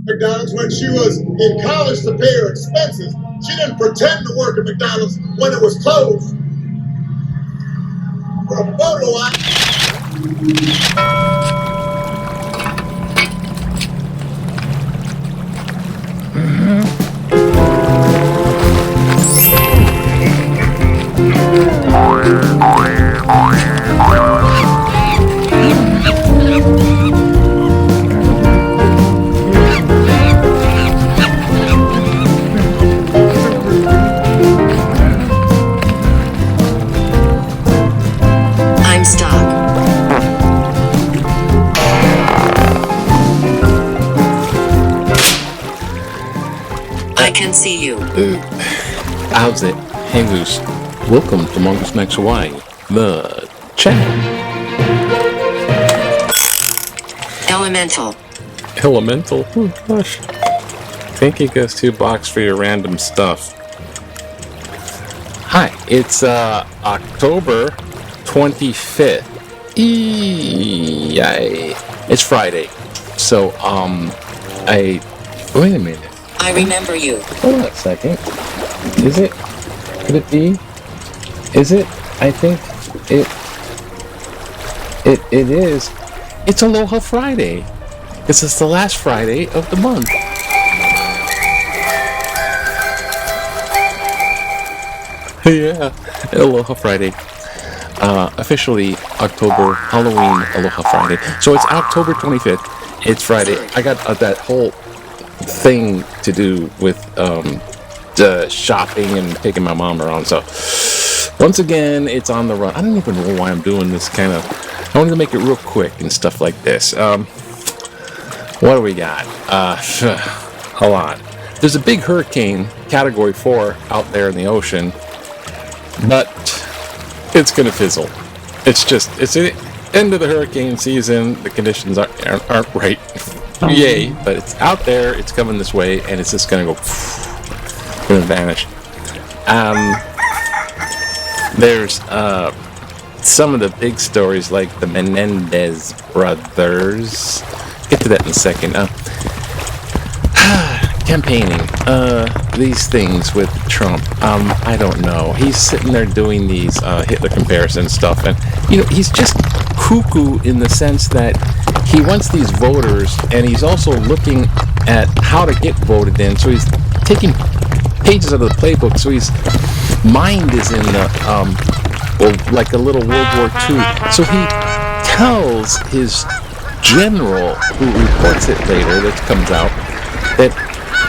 McDonald's when she was in college to pay her expenses. She didn't pretend to work at McDonald's when it was closed. For a photo op. I'm stuck. I can see you. How's it? Hey, Loose. Welcome to Mongoose Next Hawaii, the channel. Elemental. Elemental? Oh, gosh. Thank you guys $2 for your random stuff. Hi, it's October 25th. Yay. It's Friday. So, wait a minute. I remember you. Hold on a second. Is it? Could it be? Is it? I think it is. It's Aloha Friday. Because it's the last Friday of the month. Yeah, Aloha Friday. Officially October Halloween Aloha Friday. So it's October 25th. It's Friday. I got that whole thing to do with shopping and taking my mom around. So once again, it's on the run. I don't even know why I'm doing this kind of. I wanted to make it real quick and stuff like this. What do we got? Hold on. There's a big hurricane, Category 4, out there in the ocean, but it's gonna fizzle. It's the end of the hurricane season. The conditions aren't right. Yay! But it's out there. It's coming this way, and it's just gonna vanish. There's some of the big stories like the Menendez Brothers. Get to that in a second. Campaigning. These things with Trump. I don't know. He's sitting there doing these Hitler comparison stuff, and he's just cuckoo in the sense that he wants these voters, and he's also looking at how to get voted in. So he's taking pages out of the playbook. So his mind is in the like a little World War II. So he tells his general, who reports it later, that comes out, that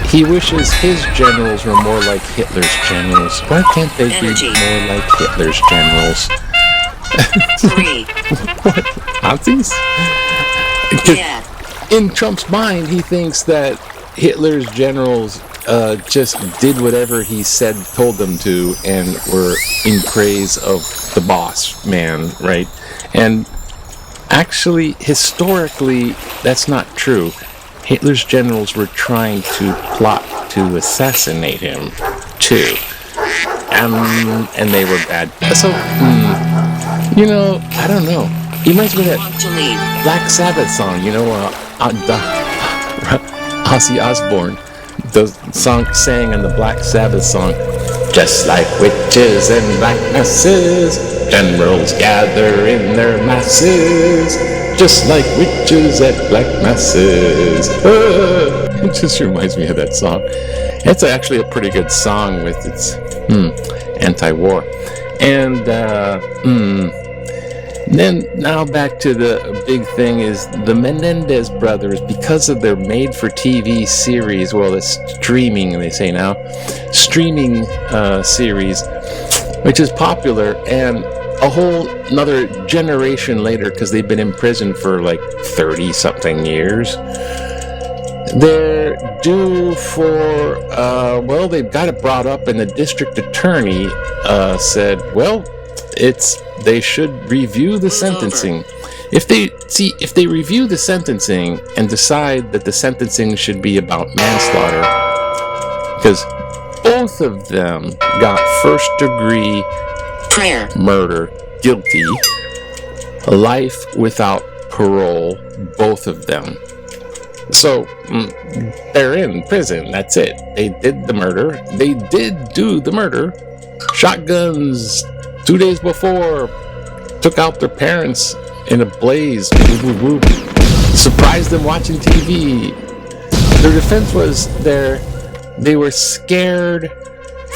he wishes his generals were more like Hitler's generals. Why can't they be more like Hitler's generals? 3. What? Nazis? Yeah. In Trump's mind, he thinks that Hitler's generals just did whatever he told them to, and were in praise of the boss man, right? And actually, historically, that's not true. Hitler's generals were trying to plot to assassinate him, too. And they were bad. So, I don't know. He reminds me of that Black Sabbath song, Ozzy Osbourne. The song sang on the Black Sabbath song. Just like witches and black masses, generals gather in their masses. Just like witches at black masses. It just reminds me of that song. It's actually a pretty good song with its anti-war. And then now back to the big thing is the Menendez Brothers, because of their made-for-TV series, well, it's streaming, they say now, streaming series, which is popular, and a whole another generation later, because they've been in prison for like 30-something years, they're due for, they've got it brought up, and the district attorney said, they should review the sentencing. If they review the sentencing and decide that the sentencing should be about manslaughter, because both of them got first-degree murder, guilty. life without parole, both of them. So they're in prison. That's it. They did the murder. They did do the murder. Shotguns 2 days before, took out their parents in a blaze. Surprised them watching TV. Their defense was they were scared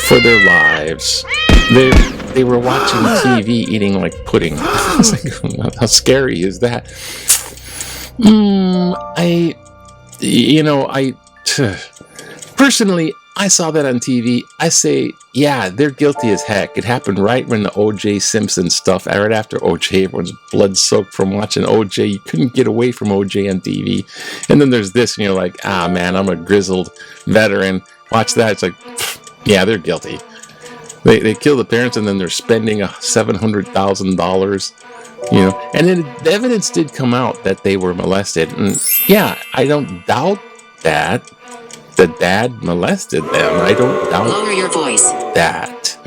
for their lives. They were watching TV eating like pudding. I was like, how scary is that? Personally, I saw that on TV. I say, yeah, they're guilty as heck. It happened right when the O.J. Simpson stuff, right after O.J. Everyone's blood soaked from watching O.J. You couldn't get away from O.J. on TV. And then there's this, and you're like, man, I'm a grizzled veteran. Watch that. It's like, yeah, they're guilty. They kill the parents, and then they're spending $700,000. And then the evidence did come out that they were molested. And yeah, I don't doubt that the dad molested them. I don't doubt Lower your voice. that.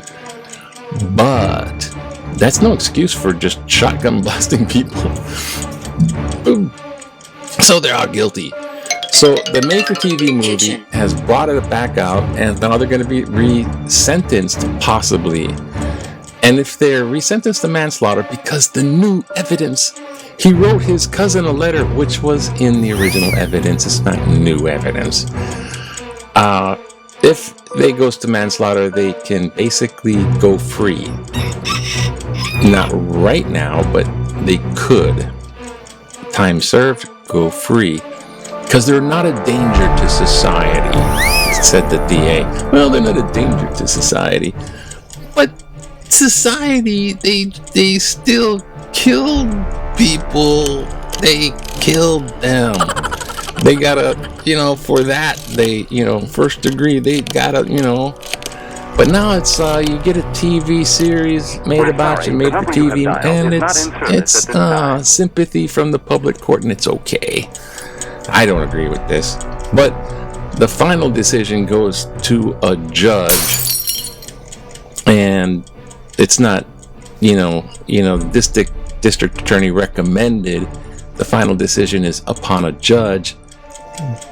But that's no excuse for just shotgun blasting people. Boom. So they're all guilty. So the made-for-TV movie has brought it back out, and now they're going to be re-sentenced, possibly. And if they're resentenced to manslaughter, because the new evidence, he wrote his cousin a letter, which was in the original evidence. It's not new evidence. If they goes to manslaughter, they can basically go free. Not right now, but they could. Time served, go free. Because they're not a danger to society, said the DA. Well, they're not a danger to society. But society, they still killed people. They killed them. They gotta, for that, they, first degree, they gotta, But now it's, you get a TV series made about you, made for TV, and it's sympathy from the public court, and it's okay. I don't agree with this. But the final decision goes to a judge, and it's not, this district attorney recommended. The final decision is upon a judge.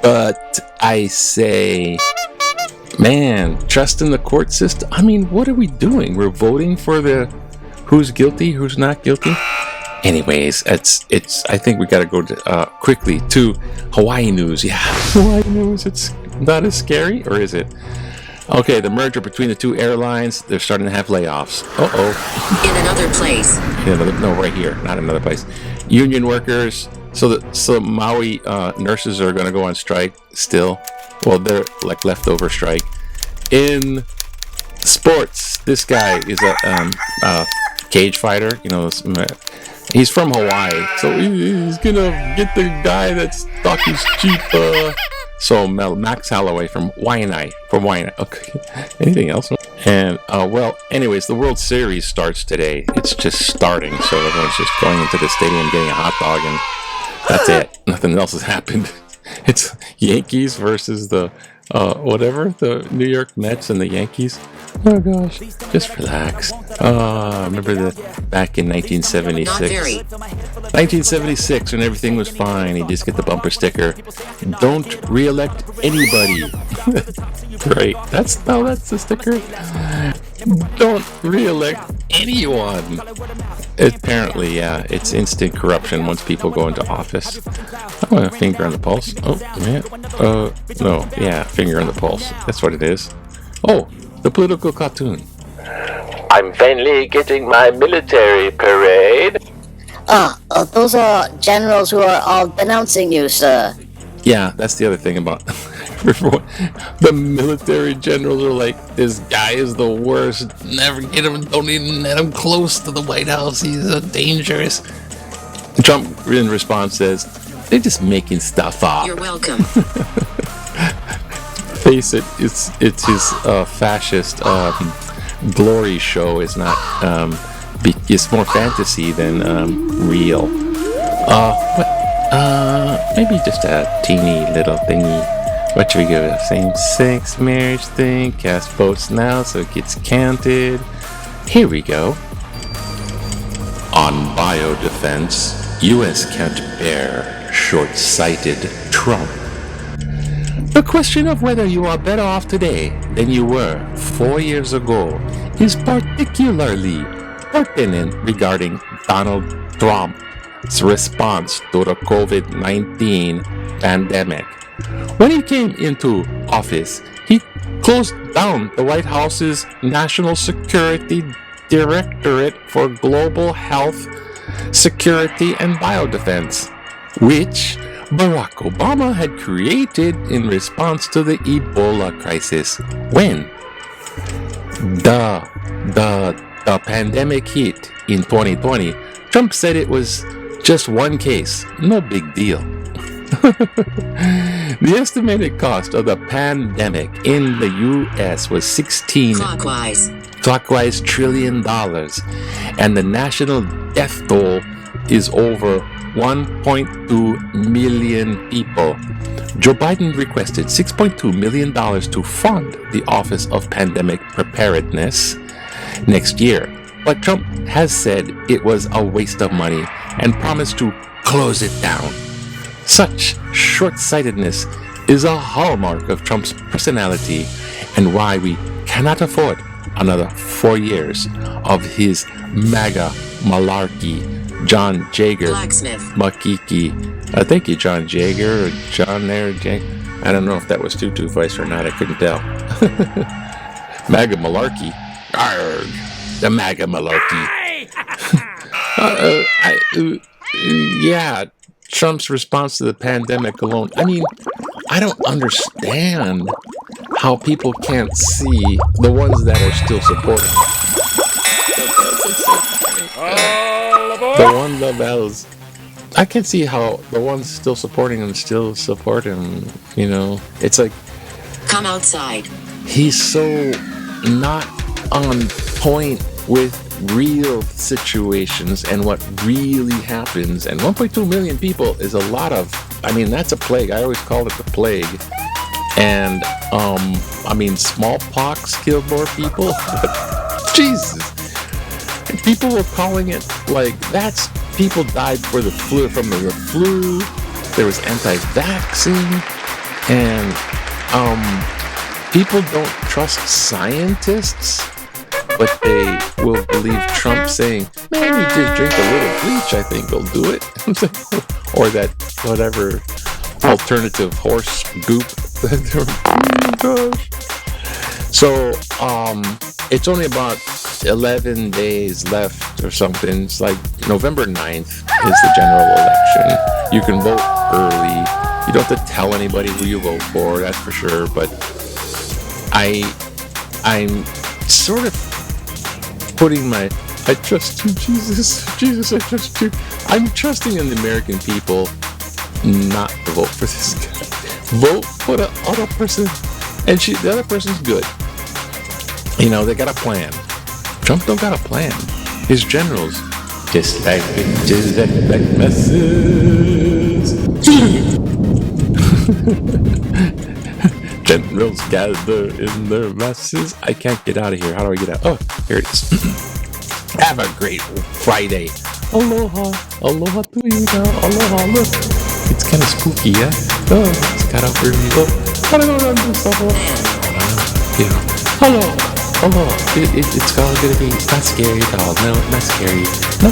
But I say, man, trust in the court system. I mean, what are we doing? We're voting for who's guilty, who's not guilty. Anyways, I think we got to go quickly to Hawaii news. Yeah, Hawaii news. It's not as scary, or is it? Okay, the merger between the two airlines, they're starting to have layoffs. In another place. Right here, not another place. Union workers. So Maui nurses are going to go on strike still. Well, they're like leftover strike. In sports, this guy is a cage fighter. He's from Hawaii, so he's gonna get the guy that's thought he's cheap. So Max Holloway from WWII. Okay. Anything else? And anyways, the World Series starts today. It's just starting, so everyone's just going into the stadium, getting a hot dog, and that's it. Nothing else has happened. It's Yankees versus the New York Mets and the Yankees. Oh gosh, just relax. Remember back in 1976, when everything was fine, you just get the bumper sticker. Don't re-elect anybody. Great. That's the sticker. Don't re-elect anyone. Apparently, yeah, it's instant corruption once people go into office. Oh, a finger on the pulse. Oh, yeah. No, yeah, finger on the pulse. That's what it is. Oh, the political cartoon. I'm finally getting my military parade. Those are generals who are all denouncing you, sir. Yeah, that's the other thing about the military generals are like, this guy is the worst. Never get him. Don't even let him close to the White House. He's dangerous. Trump, in response, says, they're just making stuff up. You're welcome. Face it, it's his fascist glory show. Is not it's more fantasy than real. Maybe just a teeny little thingy. What should we give it? Same-sex marriage thing. Cast votes now so it gets counted. Here we go. On biodefense, U.S. can't bear short-sighted Trump. The question of whether you are better off today than you were 4 years ago is particularly pertinent regarding Donald Trump's response to the COVID-19 pandemic. When he came into office, he closed down the White House's National Security Directorate for Global Health, Security, and Biodefense, which Barack Obama had created in response to the Ebola crisis. When the pandemic hit in 2020, Trump said it was just one case, no big deal. The estimated cost of the pandemic in the U.S. was clockwise trillion dollars, and the national death toll is over 1.2 million people. Joe Biden requested $6.2 million to fund the Office of Pandemic Preparedness next year, but Trump has said it was a waste of money and promised to close it down. Such short-sightedness is a hallmark of Trump's personality and why we cannot afford another 4 years of his MAGA malarkey. John Jager, Blacksmith. Makiki. Thank you, John Jager, or John there, I don't know if that was Tutu voice or not. I couldn't tell. MAGA malarkey. Arrgh, the MAGA malarkey. Yeah, Trump's response to the pandemic alone. I mean, I don't understand how people can't see the ones that are still supporting him. The one the bells. I can see how the ones still supporting him still support him. You know, it's like Come outside. he's so not on point with real situations and what really happens. And 1.2 million people is a lot of, I mean, that's a plague. I always call it the plague. And, I mean, smallpox killed more people. Jesus. And people were calling it like, that's, people died for the flu, from the flu. There was anti-vaccine. And, people don't trust scientists, but they will believe Trump saying, man, you just drink a little bleach, I think will do it. Or that whatever alternative horse goop. Oh gosh. So, it's only about 11 days left or something. It's like November 9th is the general election. You can vote early. You don't have to tell anybody who you vote for, that's for sure. But I'm sort of putting my, I trust you, Jesus, I trust you. I'm trusting in the American people not to vote for this guy. Vote for the other person, and the other person's good. You know, they got a plan. Trump don't got a plan. His generals, just like bitches that like messes. Generals gather in their masses. I can't get out of here. How do I get out? Oh, here it is. Have a great Friday. Aloha. Aloha to you now. Aloha. Look. It's kind of spooky, yeah? Oh, it's got up early. Oh, I don't know do something. Yeah. Hello. It's all gonna be, it's not scary at all. No, not scary. No.